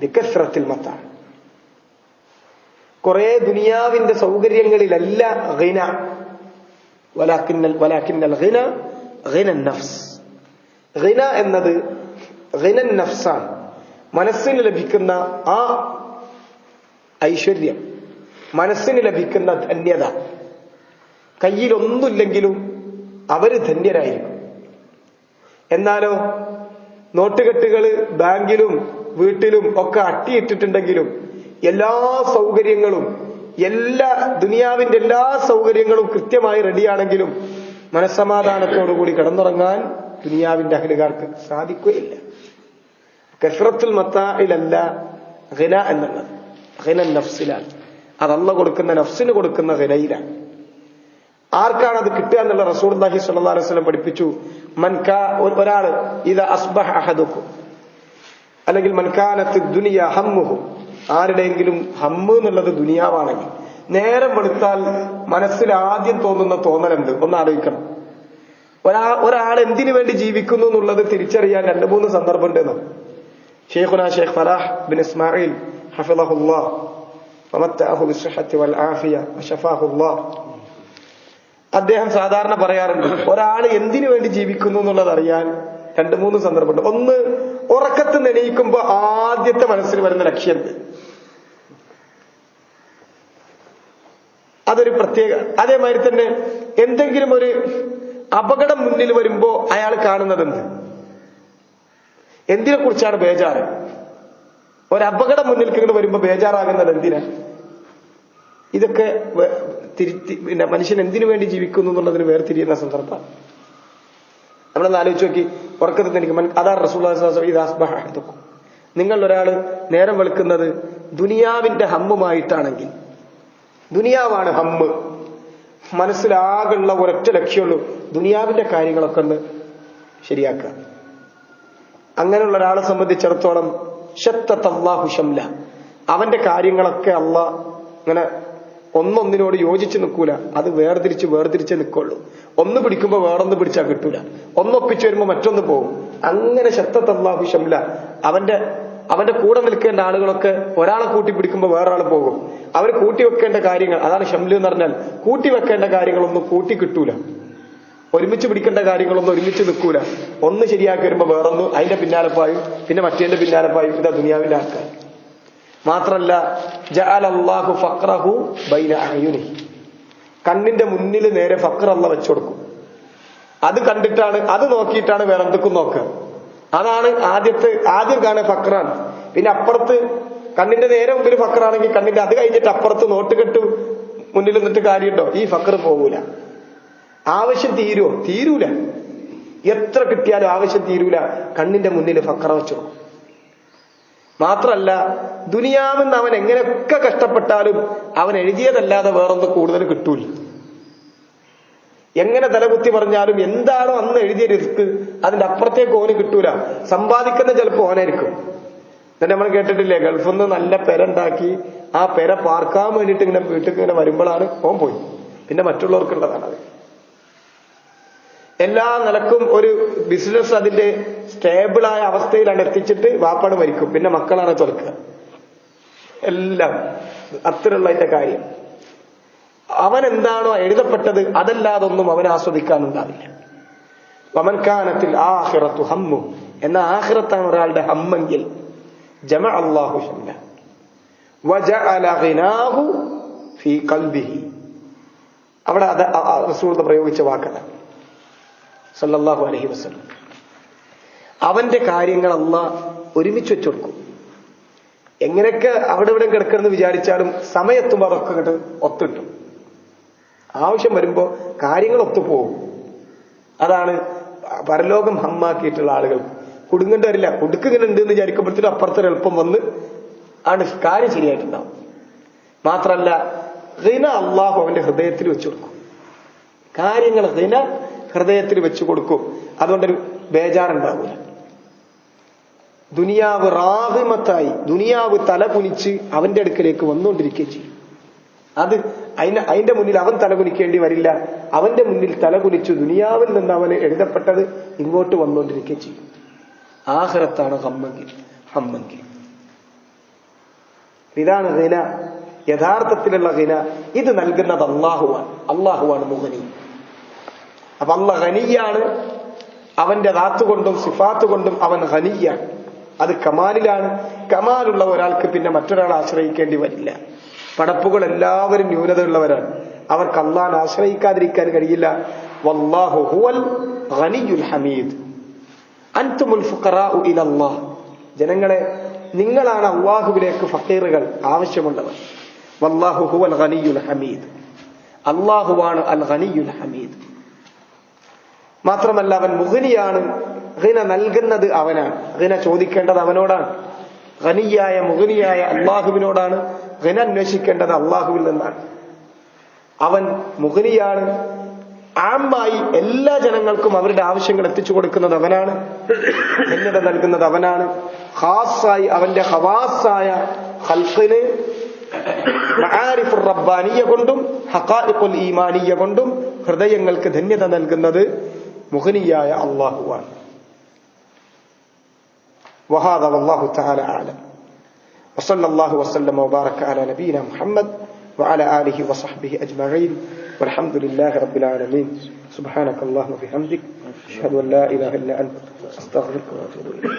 ബികസ്റത്തിൽ മതാ, കുറെ ദുനിയാവിന്റെ സൗകര്യങ്ങളിലല്ല ഗിന, വലാകിന്നൽ ഗിന ഗിനൻ നഫ്സ്. ഗിന എന്നത് ഗിനൻ നഫ്സാണ്, മനസ്സിന് ലഭിക്കുന്ന ആ ഐശ്വര്യം, മനസ്സിന് ലഭിക്കുന്ന ധന്യത. കയ്യിലൊന്നുമില്ലെങ്കിലും അവര് ധന്യരായിരിക്കും. എന്നാലോ നോട്ടുകെട്ടുകള് ബാങ്കിലും വീട്ടിലും ഒക്കെ അട്ടിയിട്ടിട്ടുണ്ടെങ്കിലും എല്ലാ സൗകര്യങ്ങളും ദുനിയാവിന്റെ എല്ലാ സൗകര്യങ്ങളും കൃത്യമായി റെഡിയാണെങ്കിലും മനസ്സമാധാനത്തോടുകൂടി കിടന്നുറങ്ങാൻ ദുനിയാവിന്റെ അഹ്ലുകാർക്ക് സാധിക്കുകയില്ല. കസ്റത്തുൽ മതാഇലല്ല ഗിന എന്നുള്ളത്, ഗിനൻ നഫ്സിലാണ്. അത് അല്ലാഹു കൊടുക്കുന്ന നഫ്സിന് കൊടുക്കുന്ന ഗിനയിലാണ്. ആർക്കാണ് അത് കിട്ടുക എന്നുള്ള റസൂലുള്ളാഹി സ്വല്ലല്ലാഹു അലൈഹി വസല്ലം പഠിപ്പിച്ചു. ഒരാള് ഇദാ അസ്ബഹ അഹദുക്കും, അല്ലെങ്കിൽ മൻ കാനത്ത് ദുനിയ ഹമ്മുഹു, ആരുടെയെങ്കിലും ഹമ്മ് എന്നുള്ളത് ദുനിയാവാണെങ്കിൽ നേരം വെളുത്താൽ മനസ്സിൽ ആദ്യം തോന്നുന്ന തോന്നലുണ്ട്. ഒന്ന് ആലോചിക്കണം. ഒരാൾ എന്തിനു വേണ്ടി ജീവിക്കുന്നു എന്നുള്ളത് തിരിച്ചറിയാൻ 2-3 സന്ദർഭം ഉണ്ട്. ഷെയ്ഖുനാ ഷെയ്ഖ് ഫലാഹ് ബിൻ ഇസ്മായിൽ ഹഫിളഹുല്ലാഹ് വമത്തഅഹു ബിസ്സഹത്തി വൽ ആഫിയ വശഫാഹുല്ലാഹ്, അദ്ദേഹം സാധാരണ പറയാറുണ്ട്, ഒരാൾ എന്തിനു വേണ്ടി ജീവിക്കുന്നു എന്നുള്ളത് അറിയാൻ 2-3 സന്ദർഭമുണ്ട്. ഒന്ന്, ഉറക്കത്ത് എണീക്കുമ്പോ ആദ്യത്തെ മനസ്സിൽ വരുന്ന ലക്ഷ്യമുണ്ട്, അതൊരു പ്രത്യേക. അതേമാതിരി തന്നെ എന്തെങ്കിലും ഒരു അപകടം മുന്നിൽ വരുമ്പോ അയാൾ കാണുന്നതെന്ത്, എന്തിനെ കുറിച്ചാണ് ബേജാറ്? ഒരപകടം മുന്നിൽ ഇങ്ങനെ വരുമ്പോ ബേജാറാകുന്നത് എന്തിനാ? ഇതൊക്കെ പിന്നെ മനുഷ്യൻ എന്തിനു വേണ്ടി ജീവിക്കുന്നു എന്നുള്ളതിന് വേർതിരിയുന്ന സന്ദർഭം. നമ്മളൊന്ന് ആലോചിച്ച് നോക്കി. ഉറക്കത്തിൽ എനിക്ക് അതാണ് റസൂലുള്ളാഹി സ്വല്ലല്ലാഹു അലൈഹി വസല്ലം, നിങ്ങൾ ഒരാള് നേരം വെളുക്കുന്നത് ദുനിയാവിന്റെ ഹമ്മുമായിട്ടാണെങ്കിൽ, ദുനിയാവാണ് ഹമ്മ്, മനസ്സിലാകുള്ള ഒരൊറ്റ ലക്ഷ്യമുള്ളൂ, ദുനിയാവിന്റെ കാര്യങ്ങളൊക്കെ ഒന്ന് ശരിയാക്കുക. അങ്ങനെയുള്ള ഒരാളെ സംബന്ധിച്ചിടത്തോളം ശത്തത്തല്ലാഹു ശംല, അവന്റെ കാര്യങ്ങളൊക്കെ അള്ളാഹ് ഇങ്ങനെ ഒന്നൊന്നിനോട് യോജിച്ച് നിൽക്കൂല, അത് വേർതിരിച്ച് നിൽക്കുള്ളൂ. ഒന്ന് പിടിക്കുമ്പോ വേറൊന്ന് പിടിച്ചാൽ കിട്ടൂല, ഒന്നൊപ്പിച്ചു വരുമ്പോ മറ്റൊന്ന് പോകും. അങ്ങനെ ശത്തത്തല്ലാഹു ശംല, അവന്റെ കൂടെ നിൽക്കേണ്ട ആളുകളൊക്കെ ഒരാളെ കൂട്ടി പിടിക്കുമ്പോ വേറൊരാൾ പോകും. അവർ കൂട്ടി വെക്കേണ്ട കാര്യങ്ങൾ, അതാണ് ഷംല് എന്ന് പറഞ്ഞാൽ, കൂട്ടി വെക്കേണ്ട കാര്യങ്ങളൊന്നും കൂട്ടി കിട്ടൂല, ഒരുമിച്ച് പിടിക്കേണ്ട കാര്യങ്ങളൊന്നും ഒരുമിച്ച് നിൽക്കൂല. ഒന്ന് ശരിയാക്കി വരുമ്പോ വേറൊന്ന് അതിന്റെ പിന്നാലെ പായും, പിന്നെ മറ്റേന്റെ പിന്നാലെ പായും. ഇതാ ദുനിയാവിന്റെ ആൾക്കാർ. മാത്രല്ല ജഅലല്ലാഹു ഫഖറഹു ബൈന അഅ്യുനിഹി, കണ്ണിന്റെ മുന്നിൽ നേരെ ഫഖർ അല്ലാഹ് വെച്ചുകൊടുക്കും. അത് കണ്ടിട്ടാണ്, അത് നോക്കിയിട്ടാണ് വേറെ എന്തൊക്കെ നോക്കുക. അതാണ് ആദ്യം കാണുക ഫഖറാണ്. പിന്നെ അപ്പുറത്ത് കണ്ണിന്റെ നേരെ മുമ്പിൽ ഫഖറാണെങ്കിൽ കണ്ണിന്റെ അത് കഴിഞ്ഞിട്ട് അപ്പുറത്ത് നോട്ടുകെട്ട് മുന്നിൽ നിന്നിട്ട് കാര്യമുണ്ടോ? ഈ ഫഖർ പോകൂല. ആവശ്യം തീരൂല. എത്ര കിട്ടിയാലും ആവശ്യം തീരൂല. കണ്ണിന്റെ മുന്നിൽ ഫഖറ വെച്ചു. മാത്രല്ല ദുനിയാവെന്ന് അവൻ എങ്ങനെയൊക്കെ കഷ്ടപ്പെട്ടാലും അവൻ എഴുതിയതല്ലാതെ വേറൊന്ന് കൂടുതൽ കിട്ടൂല. എങ്ങനെ തലകുത്തി പറഞ്ഞാലും എന്താണോ അന്ന് എഴുതിയ റിസ്ക് അതിന്റെ അപ്പുറത്തേക്ക് ഓന് കിട്ടൂല. സമ്പാദിക്കുന്ന ചിലപ്പോ ഓനായിരിക്കും. എന്നിട്ട് നമ്മൾ കേട്ടിട്ടില്ലേ, ഗൾഫിൽ നിന്ന് നല്ല പെര ഉണ്ടാക്കി ആ പെര പാർക്കാൻ വേണ്ടിയിട്ട് ഇങ്ങനെ വീട്ടിൽ ഇങ്ങനെ വരുമ്പോഴാണ് ഓൻ പോയി. പിന്നെ മറ്റുള്ളവർക്കുള്ളതാണ് അത്. എല്ലാ നിലക്കും ഒരു ബിസിനസ് അതിന്റെ സ്റ്റേബിളായ അവസ്ഥയിലാണ് എത്തിച്ചിട്ട് വാപ്പാട് മരിക്കും, പിന്നെ മക്കളാണ് തുറക്കുക. എല്ലാം അത്തരമുള്ള അതിന്റെ കാര്യം. അവൻ എന്താണോ എഴുതപ്പെട്ടത് അതല്ലാതൊന്നും അവൻ ആസ്വദിക്കാനുണ്ടാവില്ല. വമൻകാനത്തിൽ ആഖിറത്തു ഹമ്മു, എന്ന ആഖിറത്താണ് ഒരാളുടെ ഹമ്മെങ്കിൽ ജമഅ അല്ലാഹു ശംല വജഅല ഗിനാഹു ഫീ ഖൽബിഹി. അവിടെ റസൂൽ പ്രയോഗിച്ച വാക്കതാണ് സല്ലല്ലാഹു അലൈഹി വസല്ലം. അവന്റെ കാര്യങ്ങൾ അല്ലാഹ് ഒരുമിച്ച് വെച്ചു കൊടുക്കും. എങ്ങനെയൊക്കെ അവിടെ ഇവിടെ കിടക്കണമെന്ന് വിചാരിച്ചാലും സമയത്തുമ്പോ അതൊക്കെ ഇങ്ങോട്ട് ഒത്തിട്ടും, ആവശ്യം വരുമ്പോ കാര്യങ്ങൾ ഒത്തുപോകും. അതാണ് പരലോകം ഹമ്മാക്കിയിട്ടുള്ള ആളുകൾ കുടുങ്ങേണ്ടി വരില്ല. കുടുക്കിങ്ങനെ ഉണ്ട് എന്ന് വിചാരിക്കുമ്പോഴത്തേക്കും അപ്പുറത്തൊരു എളുപ്പം വന്ന് ആണ് കാര്യം ശരിയായിട്ടുണ്ടാവും. മാത്രല്ല ഹിന അള്ളാഹു അവന്റെ ഹൃദയത്തിൽ വെച്ചു കൊടുക്കും. കാര്യങ്ങൾ ഹിന ഹൃദയത്തിൽ വെച്ചു കൊടുക്കും. അതുകൊണ്ടൊരു ബേജാറുണ്ടാവില്ല. ദുനിയാവ് റാഹിമത്തായി, ദുനിയാവ് തല കുനിച്ച് അവന്റെ അടുക്കലേക്ക് വന്നുകൊണ്ടിരിക്കുകയും ചെയ്യും. അത് അതിന്റെ മുന്നിൽ അവൻ തലകുനിക്കേണ്ടി വരില്ല. അവന്റെ മുന്നിൽ തലകുനിച്ചു ദുനിയാവിൽ നിന്ന് അവന് എഴുതപ്പെട്ടത് ഇങ്ങോട്ട് വന്നുകൊണ്ടിരിക്കുകയും ചെയ്യും. ആഖിറത്താണ് ഹമ്മെങ്കിൽ. ഇതാണ് ഖിന, യഥാർത്ഥത്തിലുള്ള ഖിന. ഇത് നൽകുന്നത് അള്ളാഹുവാണ് മുഗ്നി. അപ്പൊ അല്ലാഹ് ഖനിയാണ്. അവന്റെ ദാത്ത് കൊണ്ടും സിഫാത്ത് കൊണ്ടും അവൻ ഖനിയാണ്. അത് കമാലിലാണ്. കമാലുള്ള ഒരാൾക്ക് പിന്നെ മറ്റൊരാളെ ആശ്രയിക്കേണ്ടി വരില്ല. പടപ്പുകൾ എല്ലാവരും ന്യൂനതയുള്ളവരാണ്. അവർക്ക് അള്ളാഹനെ ആശ്രയിക്കാതിരിക്കാൻ കഴിയില്ല. വല്ലാഹു ഹുവൽ ഗനിയുൽ ഹമീദ്. അൻതുമുൽ ഫുഖറാഉ ഇലല്ലാഹ്. ജനങ്ങളെ, നിങ്ങളാണ് അള്ളാഹുവിലേക്ക് ഫഖീറുകൾ, ആവശ്യമുള്ളവർ. വല്ലാഹു ഹുവൽ ഗനിയുൽ ഹമീദ്. അള്ളാഹുവാണ് അൽ ഗനിയുൽ ഹമീദ്. മാത്രമല്ല അവൻ മുഗ്നിയാണ്. ഖിന നൽകുന്നത് അവനാണ്. ഖിന ചോദിക്കേണ്ടത് അവനോടാണ്. ഖനിയായ മുഗ്നിയായ അള്ളാഹുവിനോടാണ്. ഖിന അന്വേഷിക്കേണ്ടത് അള്ളാഹുവിൽ നിന്നാണ്. അവൻ മുഗ്നിയാണ്. ആമായി എല്ലാ ജനങ്ങൾക്കും അവരുടെ ആവശ്യങ്ങൾ എത്തിച്ചു കൊടുക്കുന്നത് അവനാണ്. ധന്യത നൽകുന്നത് അവനാണ്. ഖാസായി അവന്റെ ഖവാസായ ഖൽഖിന് മആരിഫുർ റബ്ബാനിയ കൊണ്ടും ഹഖായിഖുൽ ഈമാനിയ കൊണ്ടും ഹൃദയങ്ങൾക്ക് ധന്യത നൽകുന്നത് മുഗ്നിയായ അള്ളാഹുവാണ്. വഹാദ വല്ലാഹു തആല അഅലം. വസല്ലല്ലാഹു വസല്ലമ വബാറക അലാ നബിയിനാ മുഹമ്മദ് വഅലാ ആലിഹി വസഹ്ബിഹി അജ്മഈൻ വൽഹംദുലില്ലാഹി റബ്ബിൽ ആലമീൻ. സുബ്ഹാനക അല്ലാഹുമ്മ വബിഹംദിക അഷ്ഹദു അൻ ലാ ഇലാഹ ഇല്ല അൻത അസ്തഗ്ഫിറുക വഅതൂബു ഇലൈക്.